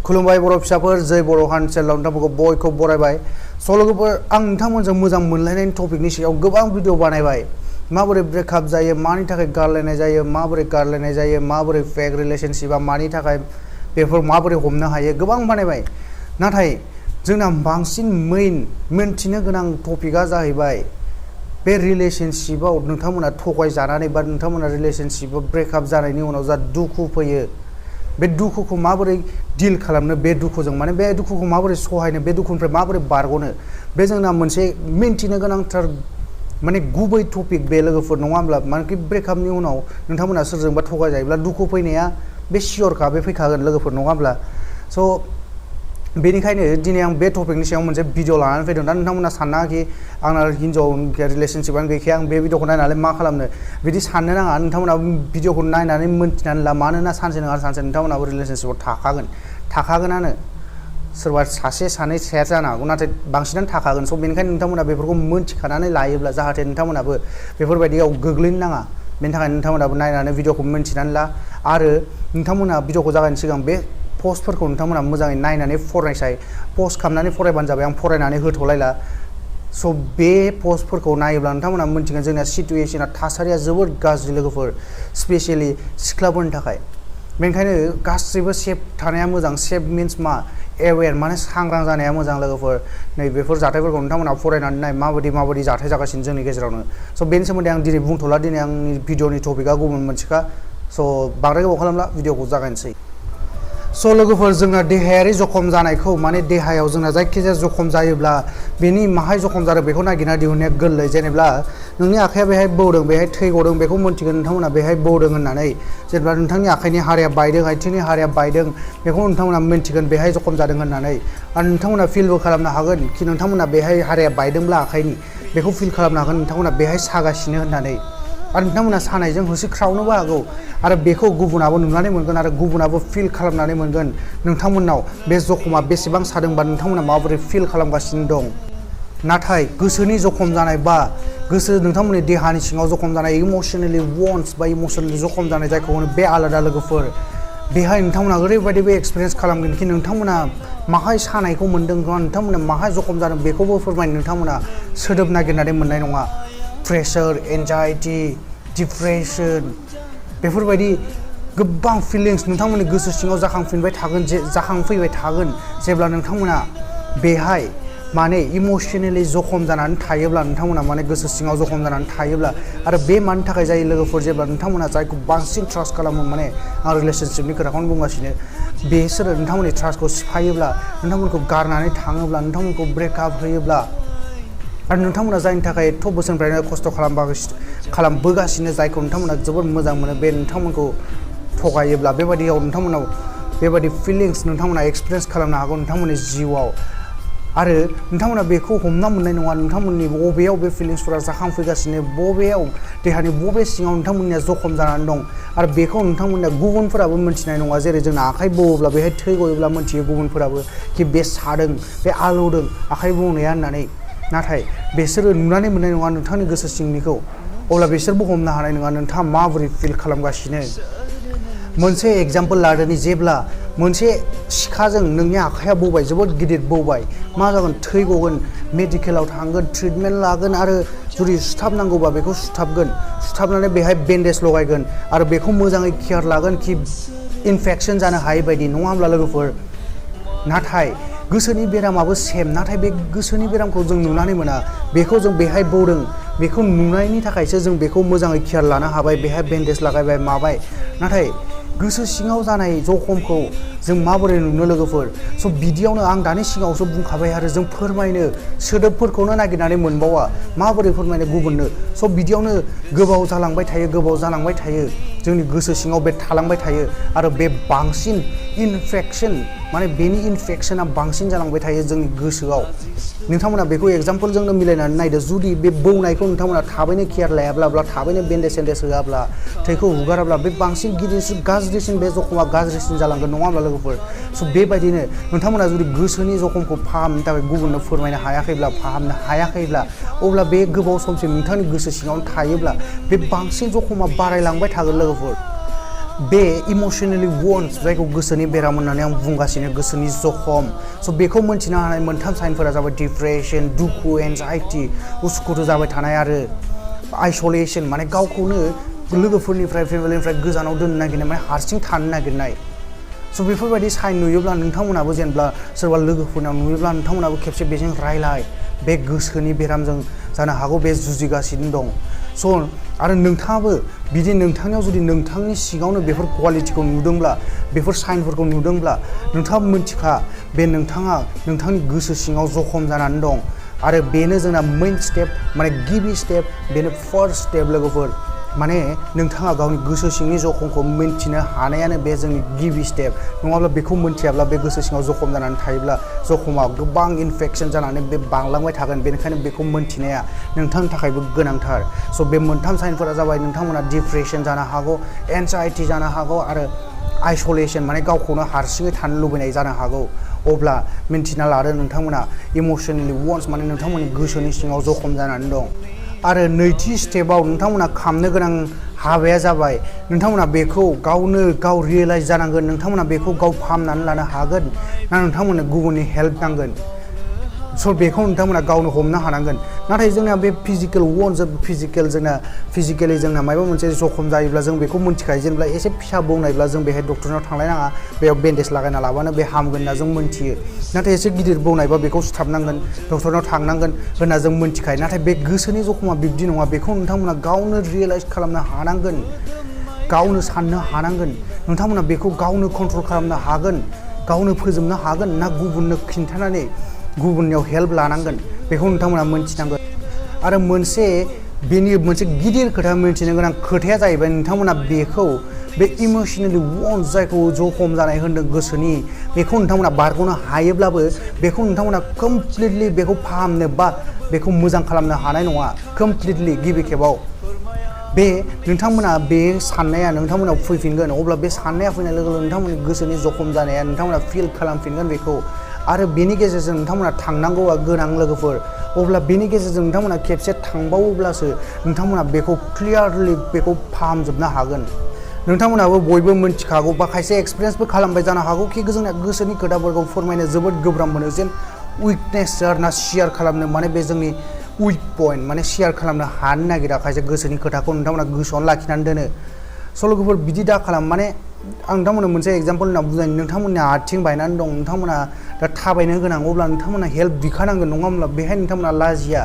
खुलुमबाय बर' फिसाफोर जय बर' हान चेनेलाव नोंथांमोनखौ बयखौ बरायबाय। स' लोगोफोर आं नोंथांमोनजों मोजां मोनलायनायनि टपिकनि सायाव गोबां भिडिअ बानायबाय। माबोरै ब्रेकआप जायो, मानि थाखाय गारलायनाय जायो, माबोरै गारलायनाय जायो, माबोरै फेक रिलेशनशिपआ मानि थाखाय, बेफोर माबोरै हमनो हायो, गोबां बानायबाय। नाथाय जोंना बांसिन मिन्थिनो गोनां टपिकआ जाहैबाय बे रिलेशनशिपआव नोंथांमोना थगायजानानै बा नोंथांमोना रिलेशनशिपआव ब्रेकआप जानायनि उनाव जा दुखु फैयो, बे दुखुखौ माबोरै डिल खालामनो, बे दुखुजों माने बे दुखुखौ माबोरै सहायनो, बे दुखुनिफ्राय माबोरै बारग'नो, बे जोंना मोनसे मिन्थिनो गोनांथार माने गुबै टपिक बे लोगोफोर, नङा होमब्ला? मानोकि ब्रेकआपनि उनाव नोंथांमोना सोरजोंबा थगायजायोब्ला दुखु फैनाया बे सियरखा, बे फैखागोन लोगोफोर, नङा होमब्ला? स' बेनिखायनो दिनै आं बे टपिकनि सायाव मोनसे भिडिअ लानानै फैदों। दा नोंथांमोना सानाखि आंना हिन्जाव रिलेशनशिपआनो गैखाया, आं बे भिडिअखौ नायनानै मा खालामनो, बिदि साननो नाङा। नोंथांमोना भिडिअखौ नायनानै मोन्थिनानै ला, मानोना सानसे नङा सानसे नोंथांमोनाबो रिलेशनशिपआव थाखागोनानो। सोरबा सासे सानै शेयार जानो हागौ, नाथाय बांसिनानो थाखागोन। स' बेनिखायनो नोंथांमोना बेफोरखौ मोन्थिखानानै लायोब्ला जाहाथे नोंथांमोनाबो बेफोरबायदियाव गोग्लैनो नाङा, बेनि थाखाय नोंथांमोनाबो नायनानै भिडिअखौ मोन्थिनानै ला। आरो नोंथांमोना भिडिअखौ जागायनो सिगां बे पस्टफोरखौ नोंथांमोना मोजाङै नायनानै फरायसाय। पस्ट खालामनानै फरायबानो जाबाय, आं फरायनानै होथ'लायला। स' बे पस्टफोरखौ नायोब्ला नोंथांमोना मोन्थिगोन जोंना सिटुएशना, थासारिया जोबोद गाज्रि लोगोफोर, स्पेसियेलि सिख्लाफोरनि थाखाय। बेनिखायनो गासैबो सेफ थानाया मोजां। सेफ मिन्स मा? एवेर, माने सांग्रां जानाया मोजां लोगोफोर। नै बेफोर जाथायफोरखौ नोंथांमोना फरायनानै नाय, माबायदि जाथाय जागासिनो जोंनि गेजेरावनो। स' बेनि सोमोन्दै आं दिनै बुंथ'ला, दिनै आंनि भिडिअनि टपिकआ गुबुन मोनसेखा। स' बांद्राय गोबाव खालामला, भिडिअखौ जागायनोसै। स' लोगोफोर, जोंना देहायारि जखम जानायखौ, माने देहायाव जोंना जायखिजाया जखम जायोब्ला बेनि माहाय जखम जादों बेखौ नागिरना दिहुननाया गोरलै। जेनेबा नोंनि आखाइया बेहाय बौदों, बेहाय थै गदों, बेखौ मोन्थिगोन नोंथांमोना बेहाय बौदों होननानै। जेनेबा नोंथांनि आखाइनि हाराया बायदों, आथिंनि हाराया बायदों, बेखौ नोंथांमोना मोन्थिगोन बेहाय जखम जादों होननानै। आरो नोंथांमोना फिलबो खालामनो हागोन कि नोंथांमोना बेहाय हाराया बायदोंब्ला आखाइनि, बेखौ फिल खालामनो हागोन नोंथांमोना बेहाय सागासिनो होननानै। आरो नोंथांमोना सानायजों होसिख्रावनोबो हागौ। आरो बेखौ गुबुनाबो नुनानै मोनगोन आरो गुबुनाबो फिल खालामनानै मोनगोन नोंथांमोननाव बे जखमा बेसेबां सादोंबा नोंथांमोना माबोरै फिल खालामगासिनो दं। नाथाय गोसोनि जखम जानाय बा नोंथांमोननि देहानि सिङाव जखम जानाय, इमसनेलि वन्स बा इमसनेलि जखम जानाय जायखौ होनो, बे आलादा लोगोफोर। बेहाय नोंथांमोना ओरैबायदि बे एक्सपिरियेन्स खालामगोन कि नोंथांमोना माहाय सानायखौ मोन्दों, नोंथांमोना माहाय जखम जादों बेखौबो फोरमायनो नोंथांमोना सोदोब नागिरनानै मोननाय नङा। प्रेसार, एनजाइटि, डिप्रेसन, बेफोरबायदि गोबां फिलिंस नोंथांमोननि गोसो सिङाव जाखांफैबाय थागोन जेब्ला नोंथांमोना बेहाय माने इमसनेलि जखम जानानै थायोब्ला, नोंथांमोना माने गोसो सिङाव जखम जानानै थायोब्ला। आरो बे मानि थाखाय जायो लोगोफोर, जेब्ला नोंथांमोना जायखौ बांसिन ट्रास्ट खालामो, माने आं रिलेशनशिपनि खोथाखौनो बुंगासिनो, बेसोरो नोंथांमोननि ट्रास्टखौ सिफायोब्ला, नोंथांमोनखौ गारनानै थाङोब्ला, नोंथांमोनखौ ब्रेकआप होयोब्ला, आरो नोंथांमोना जायनि थाखाय एथ' बोसोरनिफ्रायनो खस्थ' खालामबोगासिनो, जायखौ नोंथांमोना जोबोद मोजां मोनो, बे नोंथांमोनखौ थगायोब्ला, बेबायदियाव नोंथांमोनाव बेबायदि फिलिंस नोंथांमोना एक्सपिरियेन्स खालामनो हागौ नोंथांमोननि जिउआव। आरो नोंथांमोना बेखौ हमना मोननाय नङा, नोंथांमोननि बबेयाव बे फिलिंसफोरा जाखांफैगासिनो, बबेयाव देहानि बबे सिङाव नोंथांमोननिया जखम जानानै दं। आरो बेखौ नोंथांमोननिया गुबुनफोराबो मोन्थिनाय नङा। जेरै जोंना आखाइ बौवोब्ला, बेहाय थै गयोब्ला मोन्थियो गुबुनफोराबो कि बे सादों, बे आलौदों आखाइ बौनाया होननानै। नाथाय बिसोरो नुनानै मोननाय नङा नोंथांनि गोसो सिंनिखौ। अब्ला बिसोरबो हमनो हानाय नङा नोंथाङा माबोरै फिल खालामगासिनो। मोनसे एग्जाम्पल लादोनि, जेब्ला मोनसे सिखाजों नोंनि आखाइया बौबाय, जोबोद गिदिर बौबाय, मा जागोन? थै गगोन, मेडिकेलाव थांगोन, ट्रिटमेन्ट लागोन, आरो जुदि सुथाबनांगौबा बेखौ सुथाबनानै बेहाय बेन्डेज लगायगोन, आरो बेखौ मोजाङै केयार लागोन कि इनफेकसन जानो हायै बायदि, नङा होमब्ला लोगोफोर? नाथाय गोसोनि बेरामाबो सेम, नाथाय बे गोसोनि बेरामखौ जों नुनानै मोना। बेखौ जों बेहाय बौदों, बेखौ नुनायनि थाखायसो जों बेखौ मोजाङै केयार लानो हाबाय, बेहाय बेन्डेज लागायबाय माबाय। नाथाय गोसो सिङाव जानाय जखमखौ जों माबोरै नुनो लोगोफोर? स' बिदियावनो आं दानि सिगाङावसो बुंखाबाय, आरो जों फोरमायनो सोदोबफोरखौनो नागिरनानै मोनबावा, माबोरै फोरमायनो गुबुननो। स' बिदियावनो गोबाव जालांबाय थायो, जोंनि गोसो सिङाव बे थालांबाय थायो, आरो बे बांसिन इनफेकसन, माने बेनि इनफेकसना बांसिन जालांबाय थायो जोंनि गोसोआव। नोंथांमोना बेखौ एग्जाम्पलजोंनो मिलायनानै नायदो। जुदि बे बौनायखौ नोंथांमोना थाबैनो केयार लायाब्ला, थाबैनो बेन्डेज होआब्ला, थैखौ हुगाराब्ला, बे बांसिन गिदिरसिन गाज्रिसिन बे जखमा गाज्रिसिन जालांगोन, नङा होमब्ला लोगोफोर? स' बेबायदिनो नोंथांमोना जुदि गोसोनि जखमखौ फाहामनो थाखाय गुबुननो फोरमायनो फाहामनो हायाखैब्ला, अब्ला बे गोबाव समसिम नोंथांनि गोसो सिङावनो थायोब्ला, बे बांसिन जखमा बारायलांबाय थागोन लोगोफोर। बे इमोसनेलि वन्स जायखौ गोसोनि बेराम होननानै आं बुंगासिनो गोसोनि जखम स' बेखौ मोनथिनो हानाय मोनथाम साइनफोरा जाबाय डिप्रेसन दुखु एनजाइटि उसुखुथु जाबाय थानाय आरो आइसलेसन माने गावखौनो लोगोफोरनिफ्राय फेमिलिनिफ्राय गोजानाव दोननो नागिरनाय माने हारसिं थानो नागिरनाय स' बेफोरबायदि साइन नुयोब्ला नोंथांमोनाबो जेनेबा सोरबा लोगोफोरनाव नुयोब्ला नोंथांमोनाबो खेबसे बेजों रायलाय बे गोसोनि बेरामजों जानो हागौ बे जुजिगासिनो दं स' आरो नोंथाङाबो बिदि नोंथांनियाव जुदि नोंथांनि सिगाङावनो बेफोर क्वालिटिखौ नुदोंब्ला बेफोर साइनफोरखौ नुदोंब्ला नोंथाङा मिन्थिखा बे नोंथाङा नोंथांनि गोसो सिङाव जखम जानानै दं आरो बेनो जोंना मेइन स्टेप माने गिबि स्टेप बेनो फार्स्ट स्टेप लोगोफोर माने नोंथाङा गावनि गोसो सिंनि जखमखौ मिन्थिनो हानायानो बे जोंनि गिबि स्टेप नङाब्ला बेखौ मिन्थियाब्ला बे गोसो सिङाव जखम जानानै थायोब्ला जखमा गोबां इनफेकसन जानानै बे बांलांबाय थागोन बेनिखायनो बेखौ मिन्थिनाया नोंथांनि थाखायबो गोनांथार स' बे मोनथाम साइनफोरा जाबाय नोंथांमोना डिप्रेसन जानो हागौ एनजाइटि जानो हागौ आरो आइसलेसन माने गावखौनो हारसिङै थानो लुबैनाय जानो हागौ अब्ला मिन्थिना लादो नोंथांमोना इमोसनेलि वन्स माने नोंथांमोननि गोसोनि सिङाव जखम जानानै दं आरो नैथि स्टेपाव नोंथांमोना खालामनो गोनां हाबाया जाबाय नोंथांमोना बेखौ गावनो गाव रियेलाइज जानांगोन नोंथांमोना बेखौ गाव फाहामनानै लानो हागोन ना नोंथांमोननो गुबुननि हेल्प नांगोन स' बेखौ नोंथांमोना गावनो हमनो हानांगोन नाथाय जोंना बे फिजिकेल वन्स फिजिकेलि जोंना माबा मोनसे जखम जायोब्ला जों बेखौ मिन्थिखायो जेनेबा एसे फिसा बौनायब्ला जों बेहाय डक्टरनाव थांलायनाङा बेयाव बेन्डेज लागायना लाबानो बे हामगोन होनना जों मिन्थियो नाथाय एसे गिदिर बौनायबा बेखौ सुथाबनांगोन डक्टरनाव थांनांगोन होनना जों मिन्थिखायो नाथाय बे गोसोनि जखमा बिब्दि नङा बेखौ नोंथांमोना गावनो रियेलाइज खालामनो हानांगोन गावनो साननो हानांगोन नोंथांमोना बेखौ गावनो कन्ट्रल खालामनो हागोन गावनो फोजोबनो हागोन ना गुबुननो खिन्थानानै गुबुननियाव हेल्प लानांगोन बेखौ नोंथांमोना मिन्थिनांगोन आरो बेनि मोनसे गिदिर खोथा मिन्थिनो गोनां खोथाया जाहैबाय नोंथांमोना बेखौ बे इमोसनेलि वन्स जायखौ जखम जानाय होनदों गोसोनि बेखौ नोंथांमोना बारग'नो हायोब्लाबो बेखौ नोंथांमोना कमप्लिटलि बेखौ फाहामनो बा बेखौ मोजां खालामनो हानाय नङा कमप्लिटलि गिबि खेबाव बे नोंथांमोना बे साननाया नोंथांमोनाव फैफिनगोन अब्ला बे साननाया फैनाय लोगो लोगो नोंथांमोननि गोसोनि जखम जानाया नोंथांमोना फिल खालामफिनगोन बेखौ आरो बेनि गेजेरजों नोंथांमोना थांनांगौआ गोनां लोगोफोर अब्ला बेनि गेजेरजों नोंथांमोना खेबसे थांबावोब्लासो नोंथांमोना बेखौ क्लियारलि बेखौ फाहामजोबनो हागोन नोंथांमोनाबो बयबो मिन्थिखागौ बा खायसे एक्सपिरियेन्सबो खालामबाय जानो हागौ कि जोंना गोसोनि खोथाफोरखौ फोरमायनो जोबोद गोब्राब मोनो जेन उइकनेस आरोना शेयार खालामनो माने बे जोंनि उइक पइन्ट माने शेयार खालामनो हानो नागिरा खायसे गोसोनि खोथाखौ नोंथांमोना गोसोआवनो लाखिनानै दोनो स' लोगोफोर बिदि दा खालाम माने आं नोंथांमोननो मोनसे एग्जाम्पल होनना बुजायनो नोंथांमोननि आथिं बायनानै दं नोंथांमोना दा थाबायनो गोनां अब्ला नोंथांमोना हेल्प बिखानांगोन नङा होमब्ला बेहाय नोंथांमोना लाजिया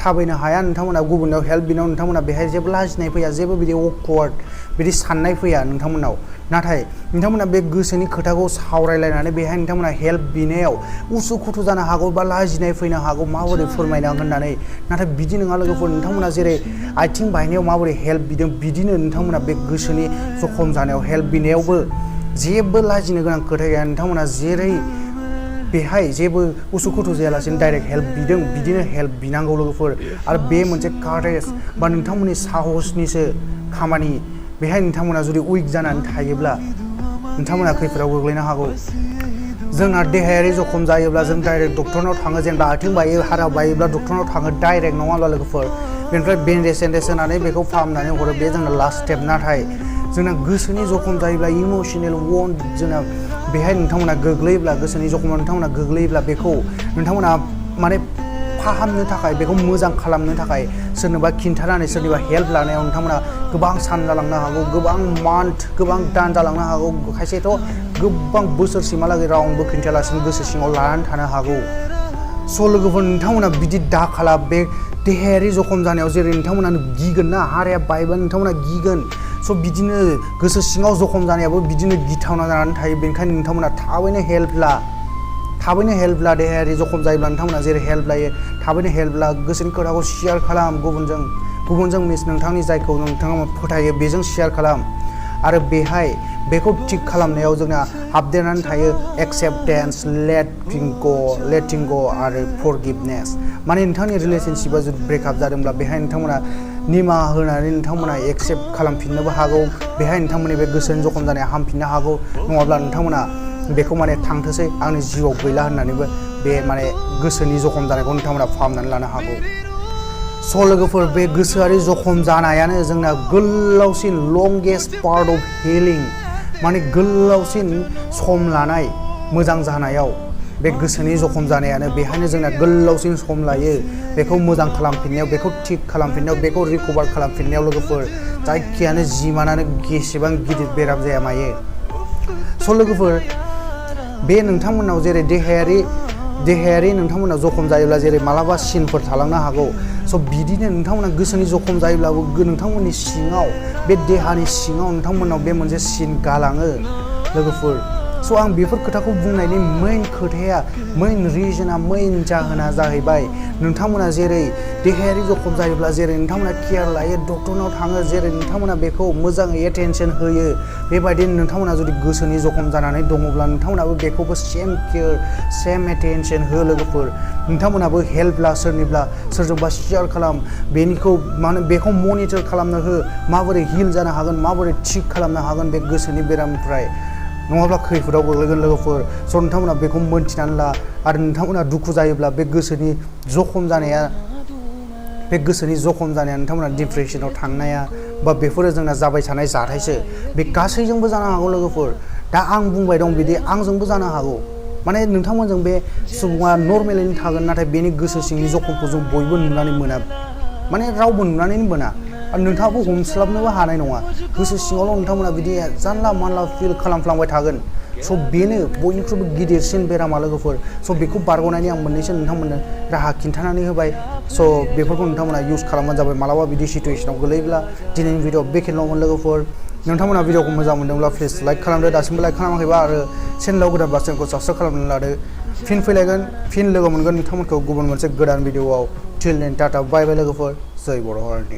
थाबायनो हाया नोंथांमोना गुबुननाव हेल्प बिनायाव नोंथांमोना बेहाय जेबो लाजिनाय फैया जेबो बिदि अकवार्ड बिदि साननाय फैया नोंथांमोनाव नाथाय नोंथांमोना बे गोसोनि खोथाखौ सावरायलायनानै बेहाय नोंथांमोना हेल्प बिनायाव उसुखुथु जानो हागौ बा लाजिनाय फैनो हागौ माबोरै फोरमायनां होननानै नाथाय बिदि नङा लोगोफोर नोंथांमोना जेरै आथिं बायनायाव माबोरै हेल्प बिदों बिदिनो नोंथांमोना बे गोसोनि जखम जानायाव हेल्प बिनायावबो जेबो लाजिनो गोनां खोथा गैया नोंथांमोना जेरै बेहाय जेबो उसुखुथु जायालासेनो डाइरेक्ट हेल्प बिदों बिदिनो हेल्प बिनांगौ लोगोफोर आरो बे मोनसे कारेज बा नोंथांमोननि साहसनिसो खामानि बेहाय नोंथांमोना जुदि उइक जानानै थायोब्ला नोंथांमोना खैफोदाव गोग्लैनो हागौ जोंना देहायारि जखम जायोब्ला जों डाइरेक्ट डक्टरनाव थाङो जेनेबा आथिं बायो हारा बायोब्ला डक्टरनाव थाङो डाइरेक्ट नङा होमब्ला लोगोफोर बेनिफ्राय बेन्डेज सेन्डेज होनानै बेखौ फाहामनानै हरो बे जोंना लास्ट स्टेप नाथाय जोंना गोसोनि जखम जायोब्ला इमोसनेल वन्ड जोंना बेहाय नोंथांमोना गोग्लैयोब्ला गोसोनि जखमाव नोंथांमोना गोग्लैयोब्ला बेखौ नोंथांमोना माने फाहामनो थाखाय बेखौ मोजां खालामनो थाखाय सोरनोबा खिन्थानानै सोरनिबा हेल्प लानायाव नोंथांमोना गोबां सान जालांनो हागौ गोबां मान्थ गोबां दान जालांनो हागौ खायसेथ' गोबां बोसोरसिमहालागै रावनोबो खिन्थायालासिनो गोसो सिङाव लानानै थानो हागौ स' लोगोफोर नोंथांमोना बिदि दा खालाम बे देहायारि जखम जानायाव जेरै नोंथांमोना गिगोन ना हाराया बायबा नोंथांमोना गिगोन स' बिदिनो गोसो सिङाव जखम जानायाबो बिदिनो गिथावना जानानै थायो बेनिखायनो नोंथांमोना थाबैनो हेल्प ला देहायारि जखम जायोब्ला नोंथांमोना जेरै हेल्प लायो थाबैनो हेल्प ला गोसोनि खोथाखौ शेयार खालाम गुबुनजों मिस नोंथांनि जायखौ नोंथाङा फोथायो बेजों शेयार खालाम आरो बेखौ थिक खालामनायाव जोंना हाबदेरनानै थायो एक्सेप्टेन्स लेटिं ग आरो फरगिभनेस माने नोंथांनि रिलेशनशिपआ जुदि ब्रेकआप जादोंब्ला बेहाय नोंथांमोना निमाहा होनानै नोंथांमोना एक्सेप्ट खालामफिननोबो हागौ बेहाय नोंथांमोननि बे गोसोनि जखम जानाया हामफिननो हागौ नङाब्ला नोंथांमोना बेखौ माने थांथोसै आंनि जिउआव गैला होननानैबो बे माने गोसोनि जखम जानायखौ नोंथांमोना फाहामनानै लानो हागौ स' लोगोफोर बे गोसोआरि जखम जानायानो जोंना गोलावसिन लंगेस्ट पार्ट अफ हिलिं माने गोलावसिन सम लानाय मोजां जानायाव बे गोसोनि जखम जानायानो बेहायनो जोंना गोलावसिन सम लायो बेखौ मोजां खालामफिननायाव बेखौ थिग खालामफिननायाव बेखौ रिकभार खालामफिननायाव लोगोफोर जायखियानो जिमानानो जेसेबां गिदिर बेराम जाया मायो स' लोगोफोर बे नोंथांमोननाव जेरै देहायारि नोंथांमोना जखम जायोब्ला जेरै मालाबा सिनफोर थालांनो हागौ स' बिदिनो नोंथांमोना गोसोनि जखम जायोब्लाबो नोंथांमोननि सिङाव बे देहानि सिङाव नोंथांमोननाव बे मोनसे सिन गालाङो लोगोफोर स' आं बेफोर खोथाखौ बुंनायनि मेइन खोथाया मेइन जाहोना जाहैबाय नोंथांमोना जेरै देहायारि जखम जायोब्ला जेरै नोंथांमोना केयार लायो डक्टरनाव थाङो जेरै नोंथांमोना बेखौ मोजाङै एटेनसन होयो बेबायदिनो नोंथांमोना जुदि गोसोनि जखम जानानै दङब्ला नोंथांमोनाबो बेखौबो सेम केयार सेम एटेनसन हो लोगोफोर नोंथांमोनाबो हेल्प ला सोरजोंबा शेयार खालाम बेखौ मनिटर खालामनो हो माबोरै हिल जानो हागोन माबोरै थिग खालामनो हागोन बे गोसोनि बेरामनिफ्राय नङाब्ला खैफोदाव गोग्लैगोन लोगोफोर स' नोंथांमोना बेखौ मोन्थिनानै ला आरो नोंथांमोना दुखु जायोब्ला बे गोसोनि जखम जानाया नोंथांमोना डिप्रेसनाव थांनाया बा बेफोरो जोंना जाबाय थानाय जाथायसो बे गासैजोंबो जानो हागौ लोगोफोर दा आं बुंबाय दं बिदि आंजोंबो जानो हागौ माने नोंथांमोनजों बे सुबुङा नर्मेलैनो थागोन नाथाय बेनि गोसो सिंनि जखमखौ जों बयबो नुनानै मोना माने रावबो नुनानैनो मोना आरो नोंथाङाबो हमस्लाबनोबो हानाय नङा गोसो सिङावल' नोंथांमोना बिदि जानला मानला फिल खालामफ्लांबाय थागोन स' बेनो बयनिख्रुइबो गिदिरसिन बेरामा लोगोफोर स' बेखौ बारग'नायनि आं मोननैसो नोंथांमोननो राहा खिन्थानानै होबाय स' बेफोरखौ नोंथांमोना इउज खालामबानो जाबाय मालाबा बिदि सिटुवेसनाव गोलैब्ला दिनैनि भिडिअ बेखिनिल'मोन लोगोफोर नोंथांमोना भिडिअखौ मोजां मोनदोंब्ला प्लिज लाइक खालामदो दासिमबो लाइक खालामाखैबा आरो चेनेलाव गोदानबा चेनेलखौ साबस्क्राइब खालामनानै लादो फिन लोगो मोनगोन नोंथांमोनखौ गुबुन मोनसे गोदान भिडिअआव टिल देन टाटा बाय बाय लोगोफोर जय बर' हारिनि